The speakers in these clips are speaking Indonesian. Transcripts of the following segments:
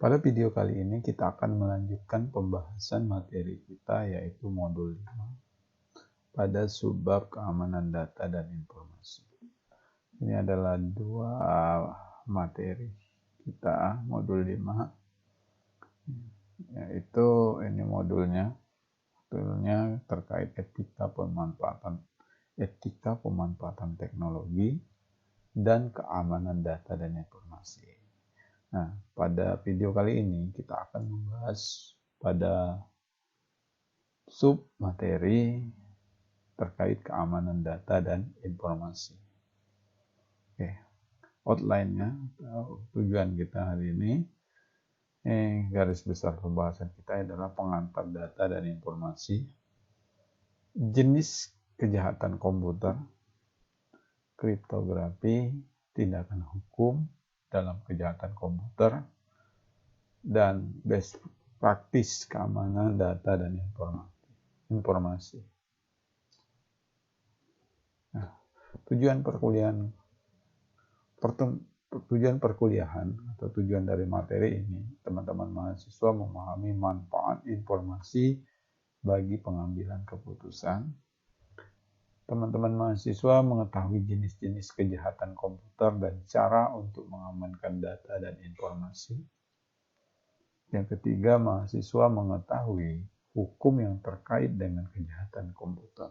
Pada video kali ini kita akan melanjutkan pembahasan materi kita, yaitu modul 5 pada subbab keamanan data dan informasi. Ini adalah dua materi kita, modul 5, yaitu ini modulnya terkait etika pemanfaatan teknologi dan keamanan data dan informasi. Nah, pada video kali ini kita akan membahas pada sub materi terkait keamanan data dan informasi. Oke, outline-nya, tujuan kita hari ini, garis besar pembahasan kita adalah pengantar data dan informasi, jenis kejahatan komputer, kriptografi, tindakan hukum dalam kejahatan komputer, dan best practice keamanan data dan informasi. Nah, tujuan perkuliahan atau tujuan dari materi ini, teman-teman mahasiswa memahami manfaat informasi bagi pengambilan keputusan. Teman-teman mahasiswa mengetahui jenis-jenis kejahatan komputer dan cara untuk mengamankan data dan informasi. Yang ketiga, mahasiswa mengetahui hukum yang terkait dengan kejahatan komputer.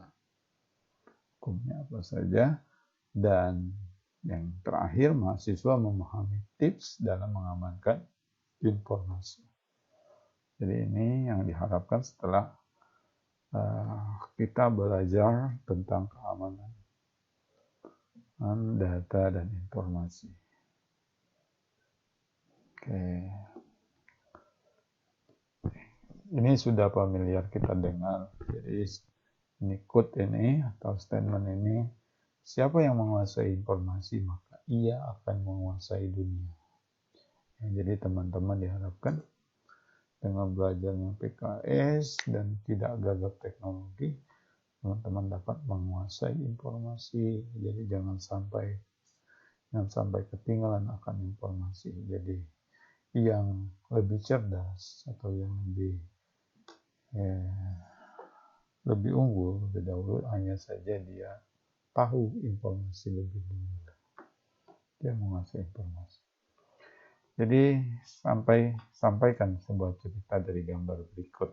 Hukumnya apa saja. Dan yang terakhir, mahasiswa memahami tips dalam mengamankan informasi. Jadi ini yang diharapkan setelah kita belajar tentang keamanan data dan informasi. Oke. Ini sudah familiar kita dengar. Jadi ini quote ini atau statement ini, siapa yang menguasai informasi maka ia akan menguasai dunia. Jadi teman-teman diharapkan dengan belajarnya PKS dan tidak gagap teknologi, teman-teman dapat menguasai informasi. Jadi jangan sampai ketinggalan akan informasi. Jadi yang lebih cerdas atau yang lebih unggul lebih dahulu hanya saja dia tahu informasi lebih dulu. Dia menguasai informasi. Jadi sampaikan sebuah cerita dari gambar berikut.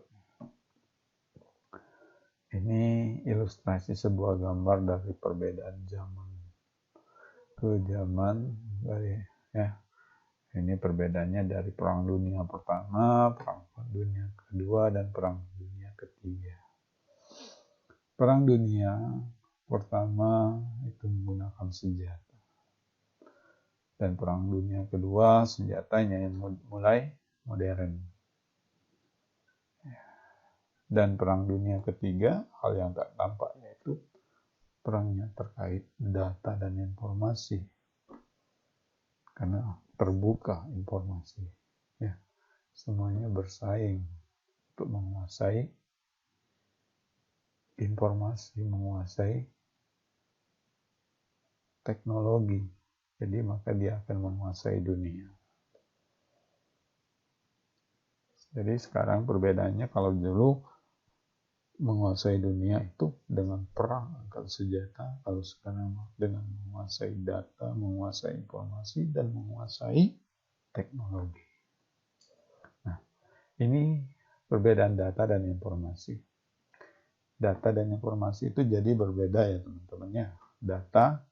Ini ilustrasi sebuah gambar dari perbedaan zaman ke zaman ini perbedaannya dari Perang Dunia Pertama, Perang Dunia Kedua, dan Perang Dunia Ketiga. Perang Dunia Pertama itu menggunakan senjata. Dan Perang Dunia Kedua senjatanya yang mulai modern. Dan Perang Dunia Ketiga, hal yang tak tampak yaitu perangnya terkait data dan informasi. Karena terbuka informasi. Ya, semuanya bersaing untuk menguasai informasi, menguasai teknologi. Jadi maka dia akan menguasai dunia. Jadi sekarang perbedaannya, kalau dulu menguasai dunia itu dengan perang angkat senjata, kalau sekarang dengan menguasai data, menguasai informasi, dan menguasai teknologi. Nah, ini perbedaan data dan informasi. Data dan informasi itu jadi berbeda ya teman-temannya. Data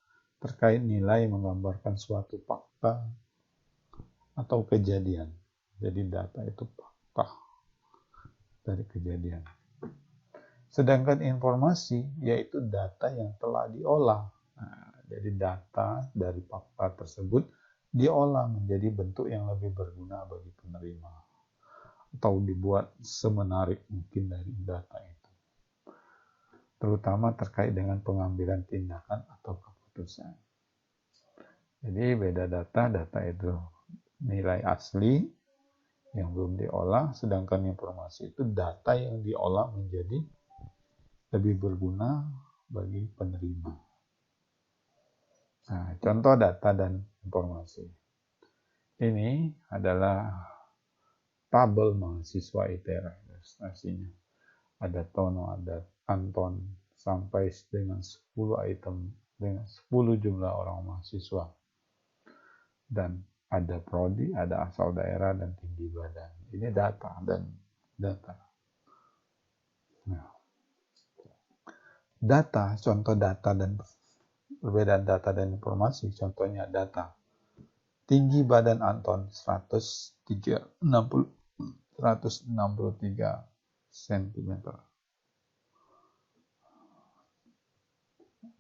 terkait nilai menggambarkan suatu fakta atau kejadian. Jadi data itu fakta dari kejadian. Sedangkan informasi yaitu data yang telah diolah. Nah, jadi data dari fakta tersebut diolah menjadi bentuk yang lebih berguna bagi penerima. Atau dibuat semenarik mungkin dari data itu. Terutama terkait dengan pengambilan tindakan atau keputusan. Jadi beda data itu nilai asli yang belum diolah, sedangkan informasi itu data yang diolah menjadi lebih berguna bagi penerima. Nah, contoh data dan informasi. Ini adalah tabel mahasiswa ITERA prestasinya. Ada Tono, ada Anton, sampai dengan 10 item, dengan 10 jumlah orang mahasiswa. Dan ada prodi, ada asal daerah, dan tinggi badan. Ini data dan data. Nah, data, contoh data dan perbedaan data dan informasi, contohnya data. Tinggi badan Anton 163 cm.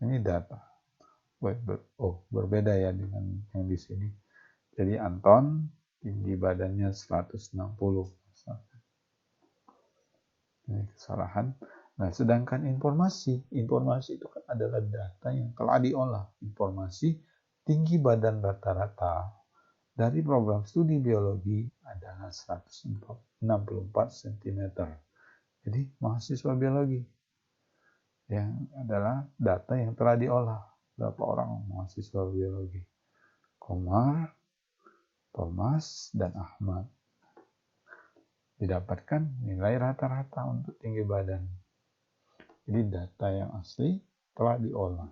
Ini data. Berbeda ya dengan yang di sini. Jadi Anton tinggi badannya 160. Ini kesalahan. Nah, sedangkan informasi itu kan adalah data yang telah diolah. Informasi tinggi badan rata-rata dari program studi biologi adalah 164 cm. Jadi mahasiswa biologi yang adalah data yang telah diolah. Berapa orang mahasiswa biologi? Komar, Thomas, dan Ahmad. Didapatkan nilai rata-rata untuk tinggi badan. Jadi data yang asli telah diolah.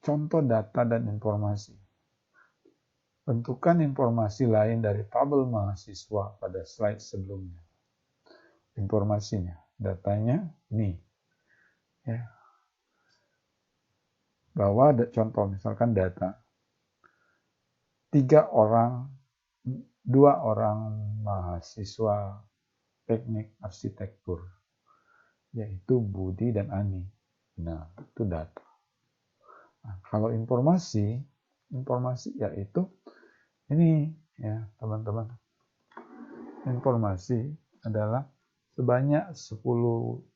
Contoh data dan informasi. Bentukan informasi lain dari tabel mahasiswa pada slide sebelumnya. Informasinya, datanya ini. Ya. Bahwa ada contoh misalkan data 2 orang mahasiswa teknik arsitektur, yaitu Budi dan Ani. Nah, itu data. Nah, kalau informasi yaitu ini ya teman-teman. Informasi adalah sebanyak 10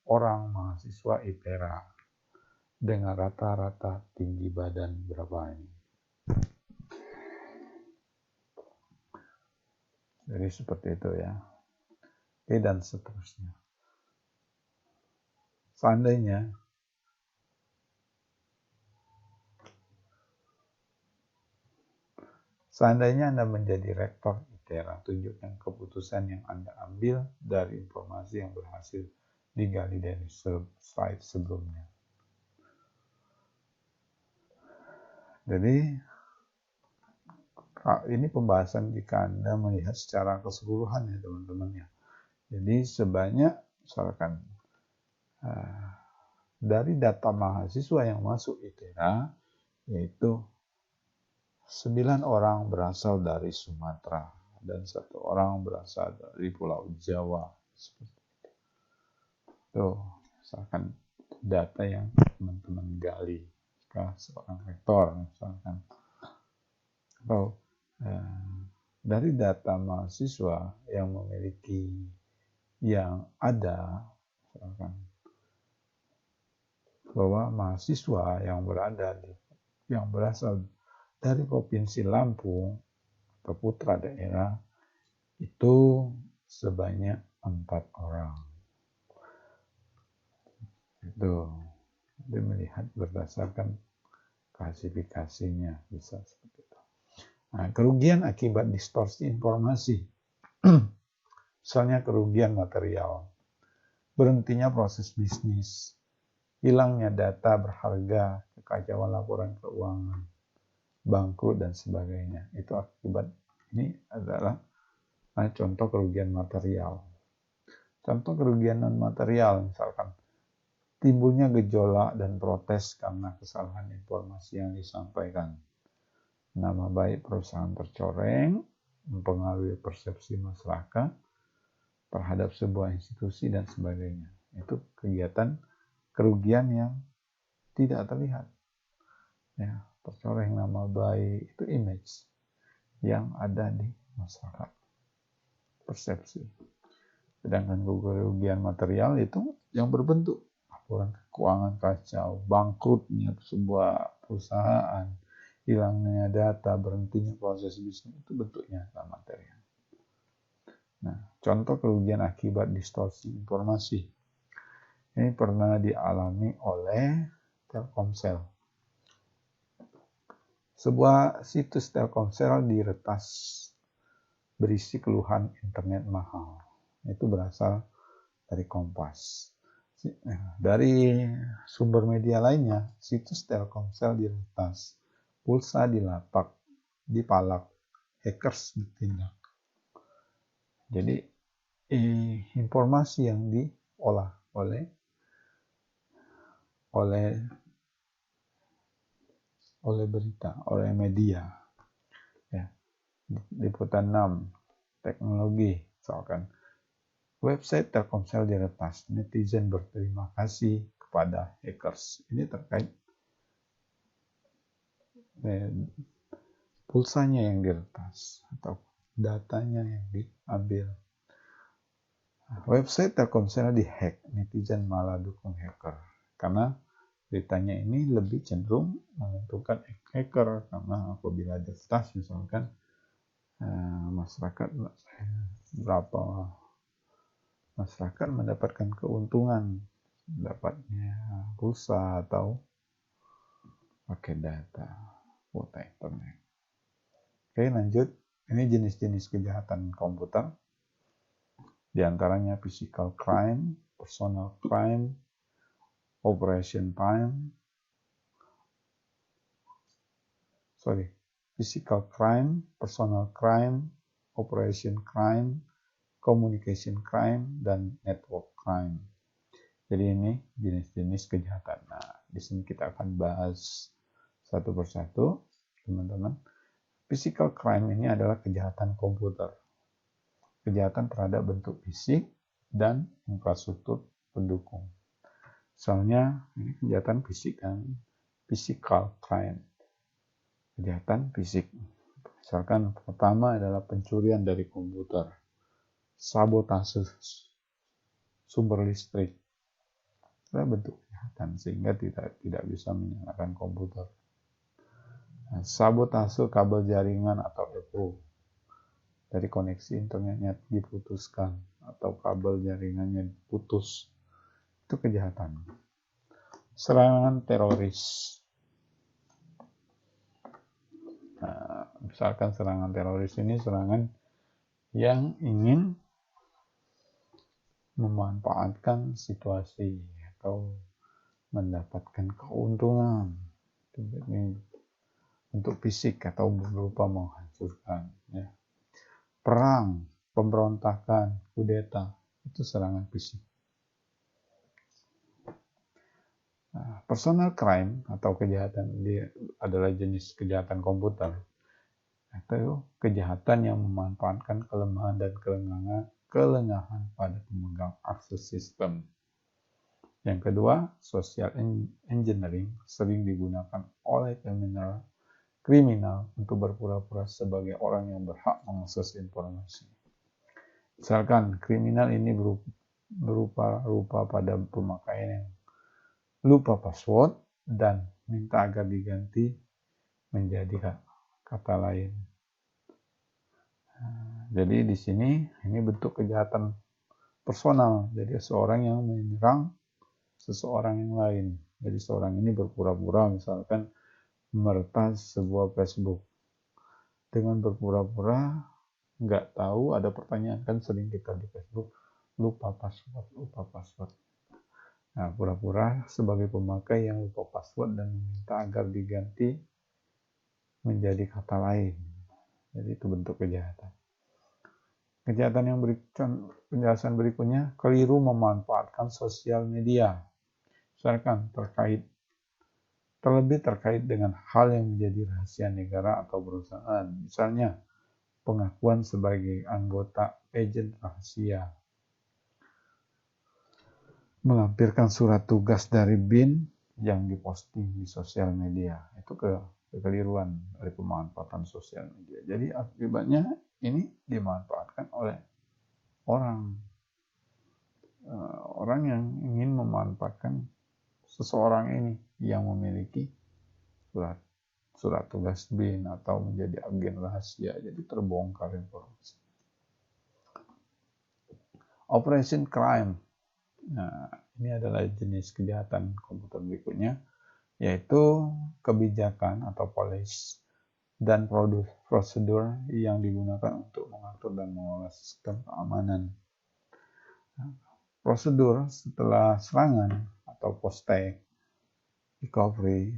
orang mahasiswa ITERA dengan rata-rata tinggi badan berapa ini. Jadi seperti itu ya. Oke, dan seterusnya. Seandainya Anda menjadi rektor ITERA, tunjukkan keputusan yang Anda ambil dari informasi yang berhasil digali dari slide sebelumnya. Jadi, ini pembahasan jika Anda melihat secara keseluruhan ya teman-teman ya. Jadi sebanyak misalkan dari data mahasiswa yang masuk ITERA, yaitu 9 orang berasal dari Sumatera dan 1 orang berasal dari Pulau Jawa. Seperti itu. Tuh, misalkan data yang teman-teman gali seorang rektor misalkan. Atau dari data mahasiswa yang memiliki yang ada misalkan bahwa mahasiswa yang berasal dari Provinsi Lampung atau putra daerah itu sebanyak 4 orang. Itu dia melihat berdasarkan klasifikasinya bisa seperti itu. Nah, kerugian akibat distorsi informasi. Misalnya kerugian material, berhentinya proses bisnis, hilangnya data berharga, kekacauan laporan keuangan, bangkrut dan sebagainya. Itu akibat ini adalah contoh kerugian material. Contoh kerugian non material misalkan timbulnya gejolak dan protes karena kesalahan informasi yang disampaikan. Nama baik perusahaan tercoreng, mempengaruhi persepsi masyarakat terhadap sebuah institusi dan sebagainya. Itu kegiatan kerugian yang tidak terlihat. Ya, tercoreng nama baik, itu image yang ada di masyarakat. Persepsi. Sedangkan kerugian material itu yang berbentuk laporan keuangan kacau, bangkrutnya sebuah perusahaan, hilangnya data, berhentinya proses bisnis, itu bentuknya material. Nah, contoh kerugian akibat distorsi informasi. Ini pernah dialami oleh Telkomsel. Sebuah situs Telkomsel diretas berisi keluhan internet mahal. Itu berasal dari Kompas. Dari sumber media lainnya, situs Telkomsel diretas, pulsa dilapak, dipalak, hackers ditindak. Jadi informasi yang diolah oleh berita, oleh media, ya. Liputan 6, teknologi, misalkan website Telkomsel diretas, netizen berterima kasih kepada hackers. Ini terkait pulsanya yang diretas atau datanya yang diambil. Website Telkomsel dihack, netizen malah dukung hacker. Karena beritanya ini lebih cenderung menguntungkan hacker, karena apabila diretas misalkan masyarakat mendapatkan keuntungan, dapatnya pulsa atau pakai data kuota internet. Oke, lanjut. Ini jenis-jenis kejahatan komputer. Di antaranya physical crime, personal crime, physical crime, personal crime, operation crime, communication crime, dan network crime. Jadi ini jenis-jenis kejahatan. Nah, di sini kita akan bahas satu persatu, teman-teman. Physical crime ini adalah kejahatan komputer. Kejahatan terhadap bentuk fisik dan infrastruktur pendukung. Misalnya, ini kejahatan fisik kan, physical crime. Kejahatan fisik. Misalkan pertama adalah pencurian dari komputer, sabotase sumber listrik. Itu bentuk kejahatan sehingga tidak bisa menyalakan komputer. Nah, sabotase kabel jaringan atau EPO. Dari koneksi internetnya diputuskan atau kabel jaringannya putus. Itu kejahatan. Serangan teroris. Nah, misalkan serangan teroris ini serangan yang ingin memanfaatkan situasi atau mendapatkan keuntungan untuk fisik atau berupa menghancurkan. Ya. Perang, pemberontakan, kudeta, itu serangan fisik. Nah, personal crime atau kejahatan dia adalah jenis kejahatan komputer. Itu kejahatan yang memanfaatkan kelemahan dan kelengahan pada pemegang akses sistem. Yang kedua, social engineering sering digunakan oleh kriminal untuk berpura-pura sebagai orang yang berhak mengakses informasi. Misalkan kriminal ini berupa pada pemakaian yang lupa password dan minta agar diganti menjadi kata lain. Jadi di sini ini bentuk kejahatan personal. Jadi seorang yang menyerang seseorang yang lain. Jadi seorang ini berpura-pura misalkan meretas sebuah Facebook dengan berpura-pura nggak tahu, ada pertanyaan kan sering kita di Facebook, lupa password. Nah, pura-pura sebagai pemakai yang lupa password dan meminta agar diganti menjadi kata lain. Jadi itu bentuk kejahatan. Kejahatan yang penjelasan berikutnya, keliru memanfaatkan sosial media. Misalkan terlebih terkait dengan hal yang menjadi rahasia negara atau perusahaan. Misalnya, pengakuan sebagai anggota agen rahasia, melampirkan surat tugas dari BIN yang diposting di sosial media. Itu kekeliruan dari pemanfaatan sosial media. Jadi akibatnya ini dimanfaatkan oleh orang yang ingin memanfaatkan seseorang ini yang memiliki surat tugas BIN atau menjadi agen rahasia. Jadi terbongkar informasi. Operation crime. Nah, ini adalah jenis kejahatan komputer berikutnya, yaitu kebijakan atau policy dan prosedur yang digunakan untuk mengatur mengatur dan mengelola sistem keamanan. Prosedur setelah serangan atau post-attack recovery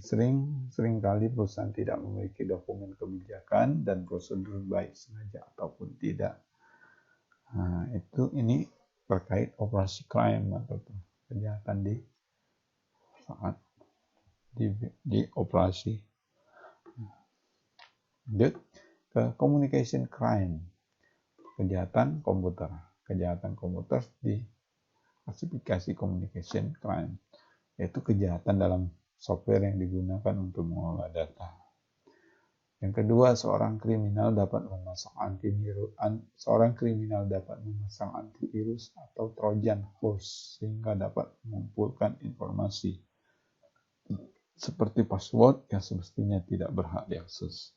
seringkali perusahaan tidak memiliki dokumen kebijakan dan prosedur baik sengaja ataupun tidak. Nah, ini terkait operasi crime atau kejahatan di saat di operasi. Lanjut ke communication crime, kejahatan komputer. Kejahatan komputer di klasifikasi communication crime, yaitu kejahatan dalam software yang digunakan untuk mengolah data. Yang kedua, seorang kriminal dapat memasang antivirus atau Trojan horse sehingga dapat mengumpulkan informasi seperti password yang semestinya tidak berhak diakses.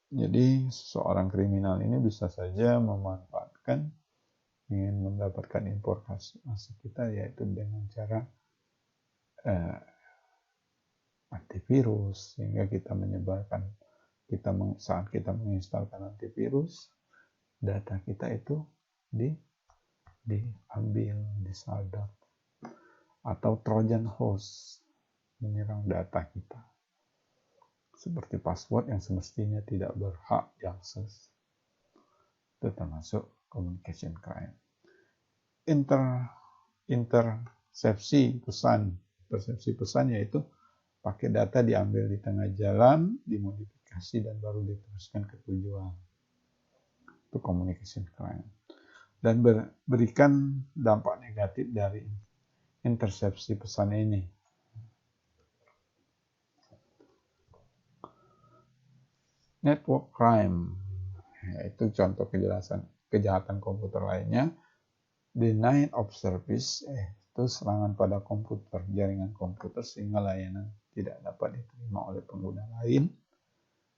Jadi, seorang kriminal ini bisa saja memanfaatkan ingin mendapatkan informasi kita, yaitu dengan cara antivirus, sehingga saat kita menginstalkan antivirus, data kita itu diambil, disadap, atau Trojan horse menyerang data kita seperti password yang semestinya tidak berhak diakses. Itu termasuk communication crime. Intersepsi pesan yaitu pakai data diambil di tengah jalan, dimodifikasi dan baru diteruskan ke tujuan. Itu communication crime. Dan berikan dampak negatif dari intersepsi pesan ini. Network crime, yaitu contoh kejahatan komputer lainnya. Denial of service, itu serangan pada jaringan komputer sehingga layanan tidak dapat diterima oleh pengguna lain.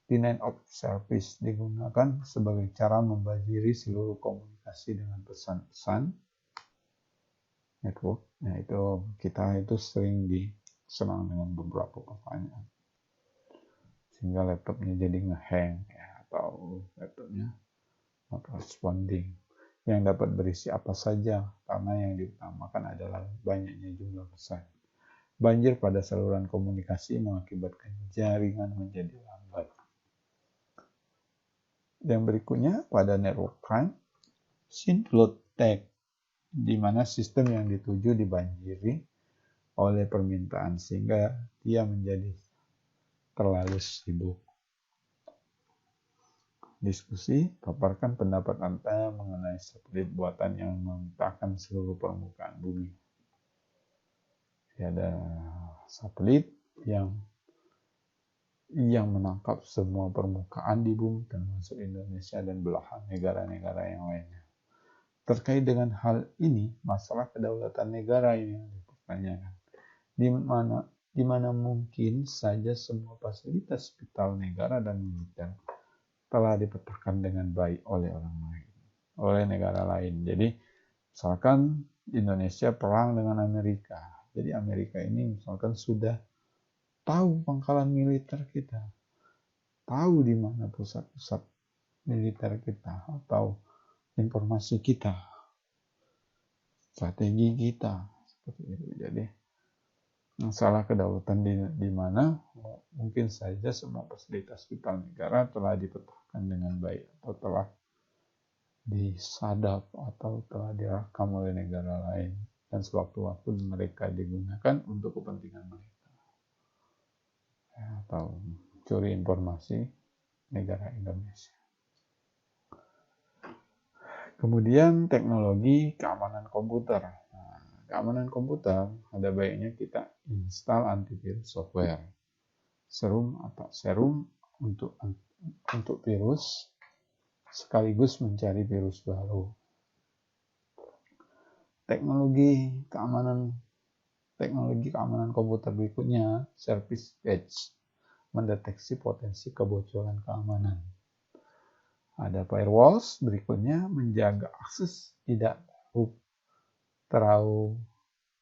Denial of service digunakan sebagai cara membanjiri seluruh komunikasi dengan pesan-pesan network. Nah, kita sering diserang dengan beberapa pertanyaan, sehingga laptopnya jadi ngehang atau laptopnya not responding, yang dapat berisi apa saja karena yang diutamakan adalah banyaknya jumlah pesan. Banjir pada saluran komunikasi mengakibatkan jaringan menjadi lambat. Yang berikutnya pada network crime, sync load attack, di mana sistem yang dituju dibanjiri oleh permintaan sehingga dia menjadi terlalu sibuk. Diskusi, paparkan pendapat Anda mengenai satelit buatan yang membentangkan seluruh permukaan bumi. Ada satelit yang menangkap semua permukaan di bumi, termasuk Indonesia dan belahan negara-negara yang lainnya. Terkait dengan hal ini, masalah kedaulatan negara ini dipertanyakan. Di mana mungkin saja semua fasilitas vital negara dan militer telah dipetakan dengan baik oleh negara lain. Jadi, misalkan Indonesia perang dengan Amerika. Jadi Amerika ini misalkan sudah tahu pangkalan militer kita, tahu di mana pusat-pusat militer kita, atau informasi kita, strategi kita, seperti itu. Jadi masalah kedaulatan di mana mungkin saja semua fasilitas vital negara telah dipetakan dengan baik atau telah disadap atau telah direkam oleh negara lain dan sewaktu-waktu mereka digunakan untuk kepentingan mereka atau curi informasi negara Indonesia. Kemudian teknologi keamanan komputer. Keamanan komputer ada baiknya kita install antivirus software, serum untuk virus, sekaligus mencari virus baru. Teknologi keamanan komputer berikutnya, service patch, mendeteksi potensi kebocoran keamanan. Ada firewalls berikutnya, menjaga akses tidak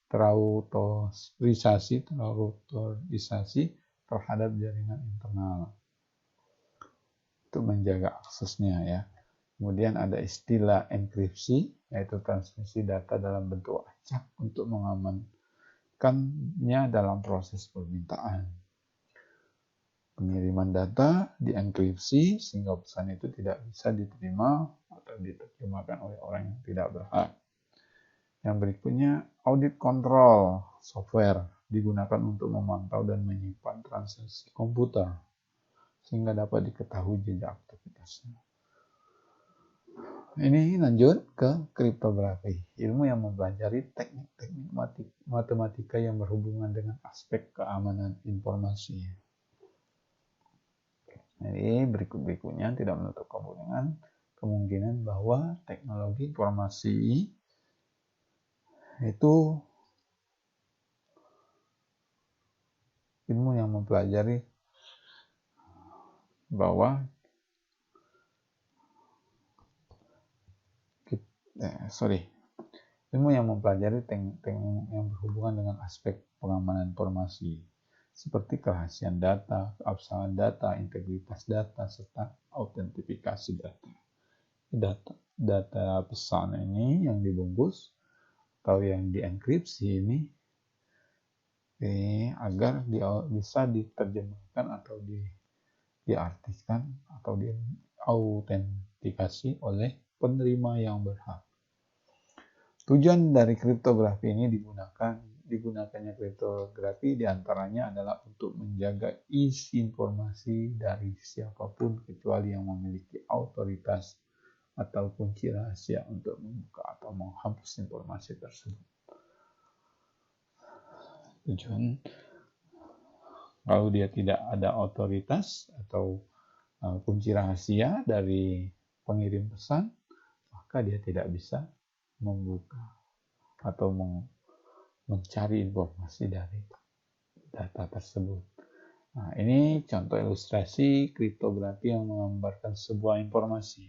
terautorisasi terhadap jaringan internal. Itu menjaga aksesnya ya. Kemudian ada istilah enkripsi, yaitu transmisi data dalam bentuk acak untuk mengamankannya dalam proses permintaan. Pengiriman data dienkripsi sehingga pesan itu tidak bisa diterima atau diterjemahkan oleh orang yang tidak berhak. Yang berikutnya, audit control software digunakan untuk memantau dan menyimpan transaksi komputer sehingga dapat diketahui jejak aktivitasnya. Ini lanjut ke kriptografi, ilmu yang mempelajari teknik-teknik matematika yang berhubungan dengan aspek keamanan informasi. Jadi berikutnya tidak menutup kemungkinan bahwa teknologi informasi itu ilmu yang mempelajari bahwa ilmu yang mempelajari teknik yang berhubungan dengan aspek pengamanan informasi seperti kerahasiaan data, keabsahan data, integritas data, serta autentifikasi data. Data pesan ini yang dibungkus atau yang dienkripsi ini agar bisa diterjemahkan atau diartikan atau diautentikasi oleh penerima yang berhak. Tujuan dari kriptografi ini digunakannya kriptografi diantaranya adalah untuk menjaga isi informasi dari siapapun kecuali yang memiliki otoritas atau kunci rahasia untuk membuka atau menghapus informasi tersebut. Tujuan kalau dia tidak ada otoritas atau kunci rahasia dari pengirim pesan, maka dia tidak bisa membuka atau mencari informasi dari data tersebut. Nah, ini contoh ilustrasi kriptografi yang menggambarkan sebuah informasi.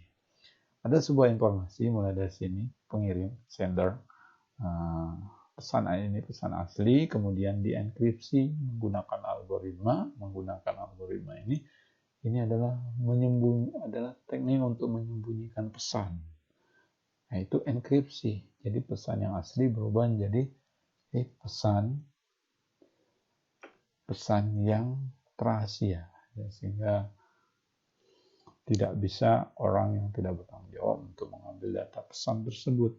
Ada sebuah informasi mulai dari sini, pengirim, sender, pesan ini pesan asli, kemudian dienkripsi menggunakan algoritma. Ini adalah teknik untuk menyembunyikan pesan. Nah, itu enkripsi. Jadi pesan yang asli berubah menjadi pesan yang rahasia, sehingga tidak bisa orang yang tidak bertanggung jawab untuk mengambil data pesan tersebut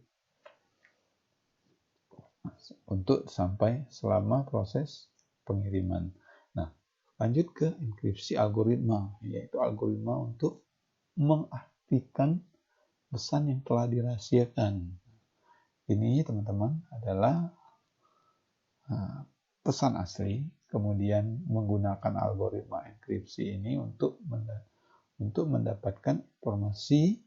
untuk sampai selama proses pengiriman. Nah, lanjut ke enkripsi algoritma, yaitu algoritma untuk mengartikan pesan yang telah dirahasiakan. Ini teman-teman adalah pesan asli, kemudian menggunakan algoritma enkripsi ini untuk mendapatkan informasi,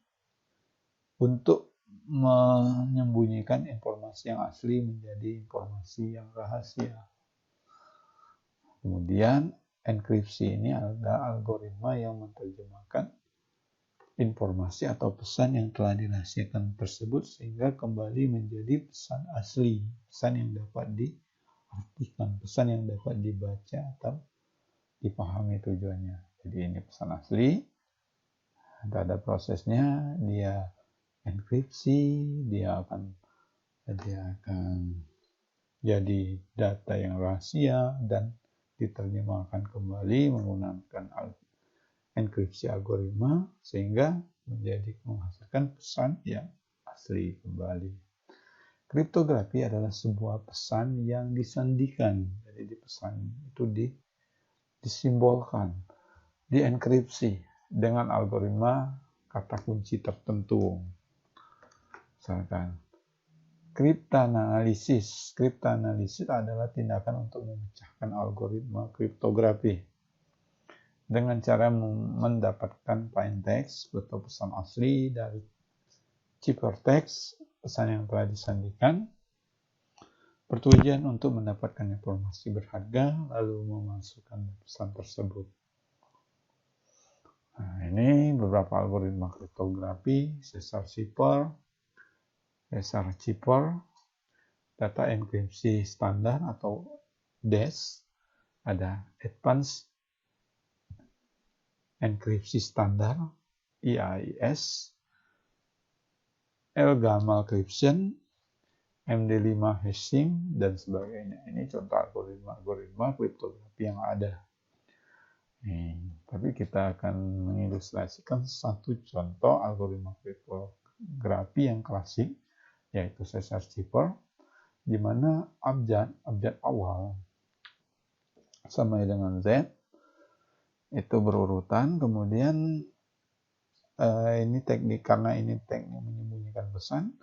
untuk menyembunyikan informasi yang asli menjadi informasi yang rahasia. Kemudian enkripsi ini adalah algoritma yang menerjemahkan informasi atau pesan yang telah dirahasiakan tersebut sehingga kembali menjadi pesan asli, pesan yang dapat diartikan, pesan yang dapat dibaca atau dipahami tujuannya. Jadi ini pesan asli, ada prosesnya, dia enkripsi, dia akan jadi data yang rahasia dan diterjemahkan kembali menggunakan enkripsi algoritma sehingga menghasilkan pesan yang asli kembali. Kriptografi adalah sebuah pesan yang disandikan. Jadi di pesan itu disimbolkan, dienkripsi dengan algoritma kata kunci tertentu. Misalkan kriptanalisis. Kriptanalisis adalah tindakan untuk memecahkan algoritma kriptografi dengan cara mendapatkan plain text atau pesan asli dari ciphertext, pesan yang telah disandikan, bertujuan untuk mendapatkan informasi berharga lalu memasukkan pesan tersebut. Nah, ini beberapa algoritma kriptografi: Caesar cipher, data enkripsi standar atau DES, ada advanced enkripsi standar, EIS, L-gamma encryption, MD5 hashing, dan sebagainya. Ini contoh algoritma kriptografi yang ada. Tapi kita akan mengilustrasikan satu contoh algoritma kriptografi yang klasik, yaitu Caesar Cipher, di mana abjad awal sama dengan Z itu berurutan, kemudian ini teknik, karena ini teknik menyembunyikan pesan,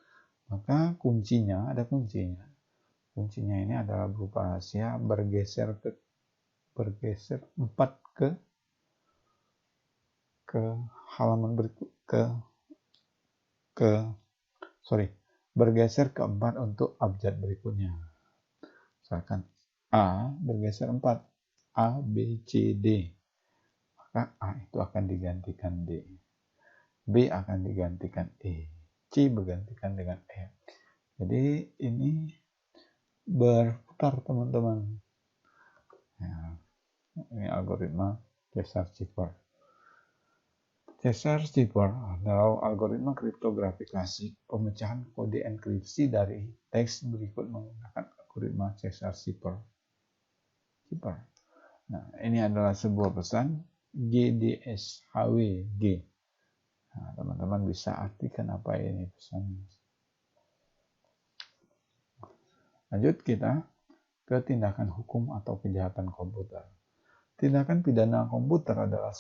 maka ada kuncinya ini adalah berupa rahasia bergeser 4 ke halaman berikut bergeser ke 4 untuk abjad berikutnya. Misalkan A bergeser 4, A, B, C, D, maka A itu akan digantikan D, B akan digantikan E, C bergantikan dengan E. Jadi ini berputar, teman-teman. Ini algoritma Caesar Cipher. Caesar Cipher adalah algoritma kriptografi klasik pemecahan kode enkripsi dari teks berikut menggunakan algoritma Caesar Cipher. Nah, ini adalah sebuah pesan GDSHW G. Nah, teman-teman bisa artikan apa ini pesannya. Lanjut kita ke tindakan hukum atau kejahatan komputer. Tindakan pidana komputer adalah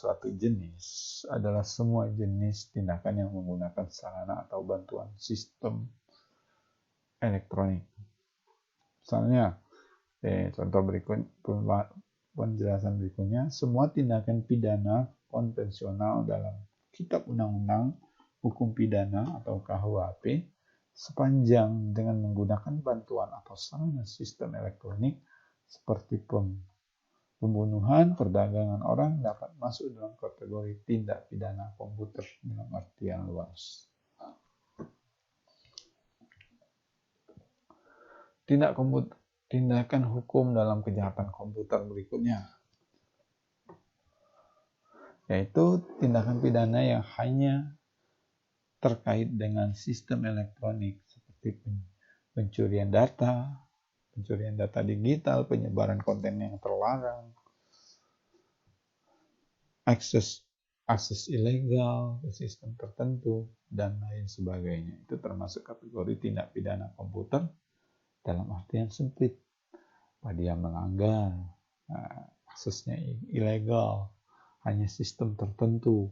semua jenis tindakan yang menggunakan sarana atau bantuan sistem elektronik. Misalnya, contoh penjelasan berikutnya, semua tindakan pidana konvensional dalam Kitab Undang-Undang Hukum Pidana atau KUHP sepanjang dengan menggunakan bantuan atau sarana sistem elektronik seperti pembunuhan, perdagangan orang dapat masuk dalam kategori tindak pidana komputer dalam artian luas. Tindakan hukum dalam kejahatan komputer berikutnya, yaitu tindakan pidana yang hanya terkait dengan sistem elektronik seperti pencurian data digital, penyebaran konten yang terlarang, akses ilegal ke sistem tertentu, dan lain sebagainya. Itu termasuk kategori tindak pidana komputer dalam artian sempit. Dia melanggar, aksesnya ilegal, hanya sistem tertentu,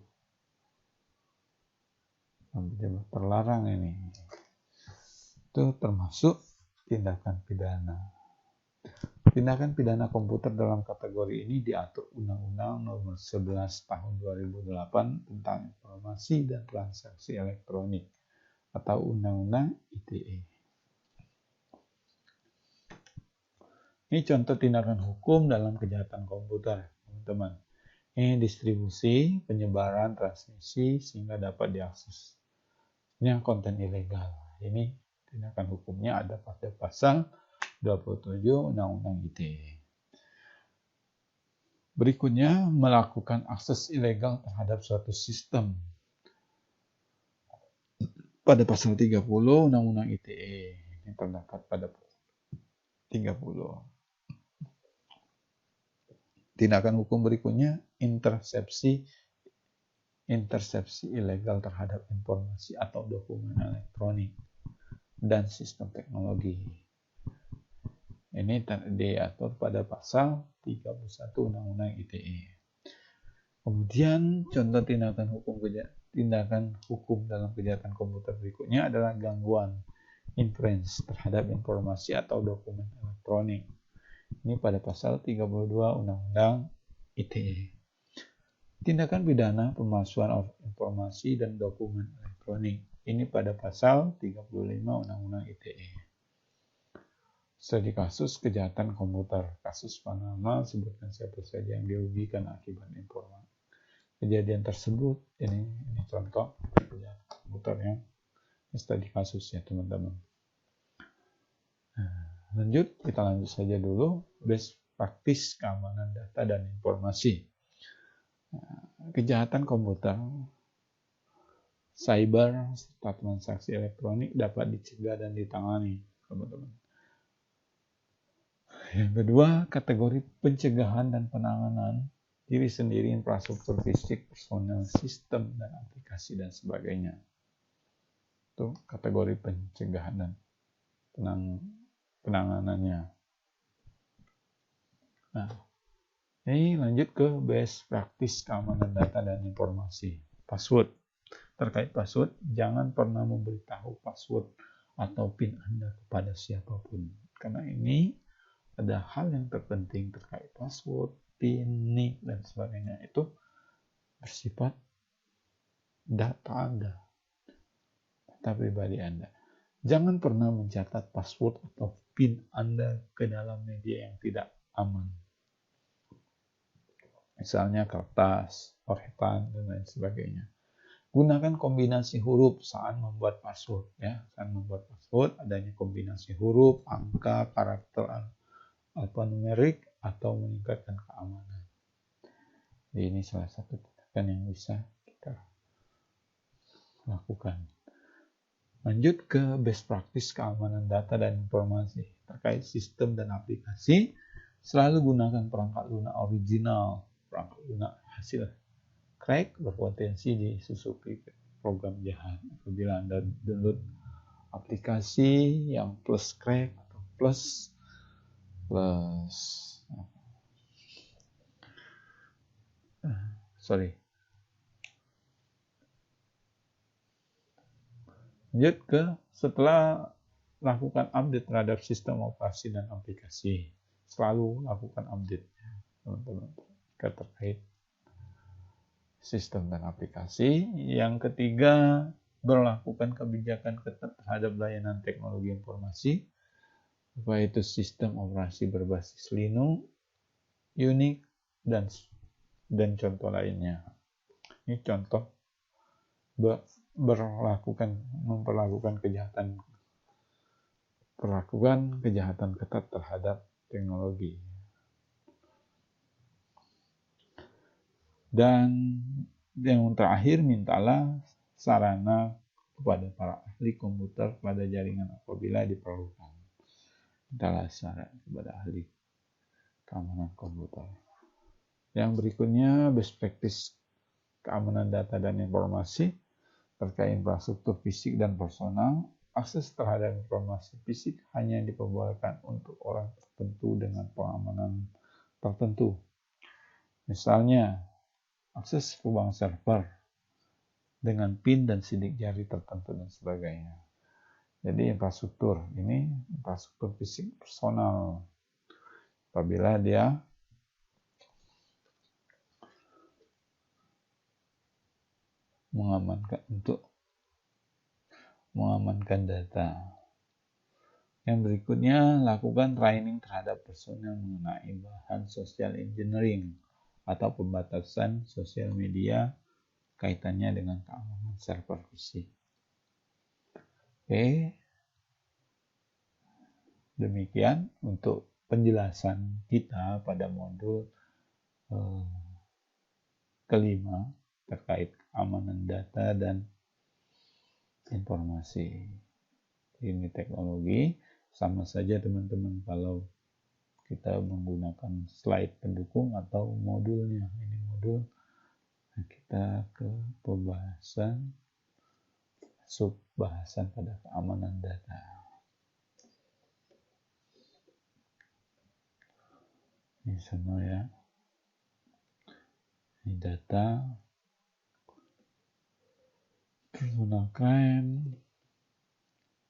terlarang ini. Itu termasuk tindakan pidana. Tindakan pidana komputer dalam kategori ini diatur Undang-Undang Nomor 11 Tahun 2008 tentang Informasi dan Transaksi Elektronik atau Undang-Undang ITE. Ini contoh tindakan hukum dalam kejahatan komputer, teman-teman. Ini distribusi, penyebaran, transmisi sehingga dapat diakses. Ini yang konten ilegal. Ini tindakan hukumnya ada pada pasal 27 Undang-Undang ITE. Berikutnya, melakukan akses ilegal terhadap suatu sistem. Pada pasal 30 Undang-Undang ITE. Ini terdapat pada 30. Tindakan hukum berikutnya, intersepsi ilegal terhadap informasi atau dokumen elektronik dan sistem teknologi. Ini diatur pada pasal 31 Undang-Undang ITE. Kemudian contoh tindakan hukum dalam kejahatan komputer berikutnya adalah gangguan inference terhadap informasi atau dokumen elektronik. Ini pada pasal 32 Undang-Undang ITE. Tindakan pidana pemalsuan informasi dan dokumen elektronik. Ini pada pasal 35 Undang-Undang ITE. Studi kasus kejahatan komputer. Kasus Panama, sebutkan siapa saja yang dirugikan akibat informasi. Kejadian tersebut, ini contoh kejahatan komputer yang studi kasus ya teman-teman. Kita lanjut saja dulu. Best practice keamanan data dan informasi. Kejahatan komputer cyber serta transaksi elektronik dapat dicegah dan ditangani, teman-teman. Yang kedua, kategori pencegahan dan penanganan diri sendiri, infrastruktur fisik, personel, sistem, dan aplikasi, dan sebagainya. Itu kategori pencegahan dan penanganannya. Nah, ini lanjut ke best practice keamanan data dan informasi. Password. Terkait password, jangan pernah memberitahu password atau PIN Anda kepada siapapun. Karena ini ada hal yang terpenting terkait password, PIN, NIK, dan sebagainya. Itu bersifat data Anda, data pribadi Anda. Jangan pernah mencatat password atau PIN Anda ke dalam media yang tidak aman. Misalnya kertas, coretan, dan lain sebagainya. Gunakan kombinasi huruf saat membuat password. Ya. Saat membuat password, adanya kombinasi huruf, angka, karakter, alfanumerik, atau meningkatkan keamanan. Jadi ini salah satu tindakan yang bisa kita lakukan. Lanjut ke best practice keamanan data dan informasi. Terkait sistem dan aplikasi, selalu gunakan perangkat lunak original. Perangkat lunak hasil crack berpotensi disusupi program jahat. Apabila Anda download aplikasi yang plus crack atau plus lanjut ke setelah lakukan update terhadap sistem operasi dan aplikasi. Selalu lakukan update, teman-teman, terkait sistem dan aplikasi. Yang ketiga, berlakukan kebijakan ketat terhadap layanan teknologi informasi, yaitu sistem operasi berbasis Linux, Unix, dan contoh lainnya. Ini contoh memperlakukan kejahatan ketat terhadap teknologi. Dan yang terakhir, mintalah sarana kepada para ahli komputer pada jaringan apabila diperlukan. Mintalah sarana kepada ahli keamanan komputer. Yang berikutnya, best practice keamanan data dan informasi terkait infrastruktur fisik dan personal. Akses terhadap informasi fisik hanya diperbolehkan untuk orang tertentu dengan pengamanan tertentu. Misalnya, akses ruang server dengan PIN dan sidik jari tertentu dan sebagainya. Jadi infrastruktur ini infrastruktur fisik personal. Apabila dia mengamankan data. Yang berikutnya, lakukan training terhadap personel mengenai bahan social engineering atau pembatasan sosial media kaitannya dengan keamanan server fisik. Oke, demikian untuk penjelasan kita pada modul kelima terkait keamanan data dan informasi. Ini teknologi, sama saja teman-teman kalau kita menggunakan slide pendukung atau modulnya. Ini modul, kita ke pembahasan subbahasan pada keamanan data. Ini semua ya. Ini data, criminal crime.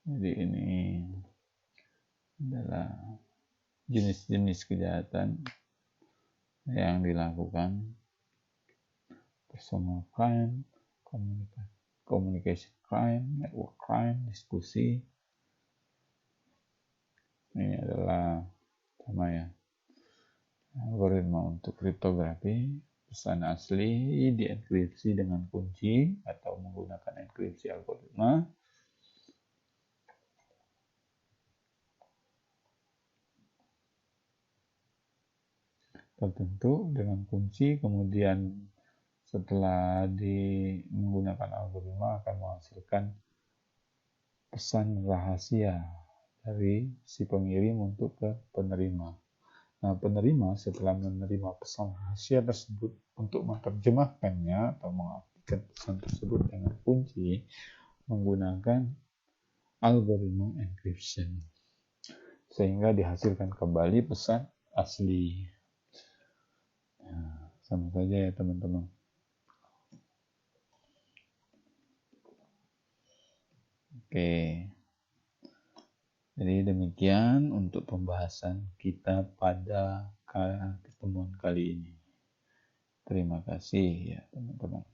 Jadi ini adalah jenis-jenis kejahatan yang dilakukan. Personal crime, communication crime, network crime, diskusi. Ini adalah sama ya, algoritma untuk kriptografi, pesan asli dienkripsi dengan kunci atau menggunakan enkripsi algoritma. Tertentu dengan kunci, kemudian setelah menggunakan algoritma akan menghasilkan pesan rahasia dari si pengirim untuk ke penerima. Nah, penerima setelah menerima pesan rahasia tersebut untuk menerjemahkannya atau mengartikan pesan tersebut dengan kunci menggunakan algoritma encryption, sehingga dihasilkan kembali pesan asli. Nah, sama saja ya teman-teman. Oke. Jadi demikian untuk pembahasan kita pada pertemuan kali ini. Terima kasih ya teman-teman.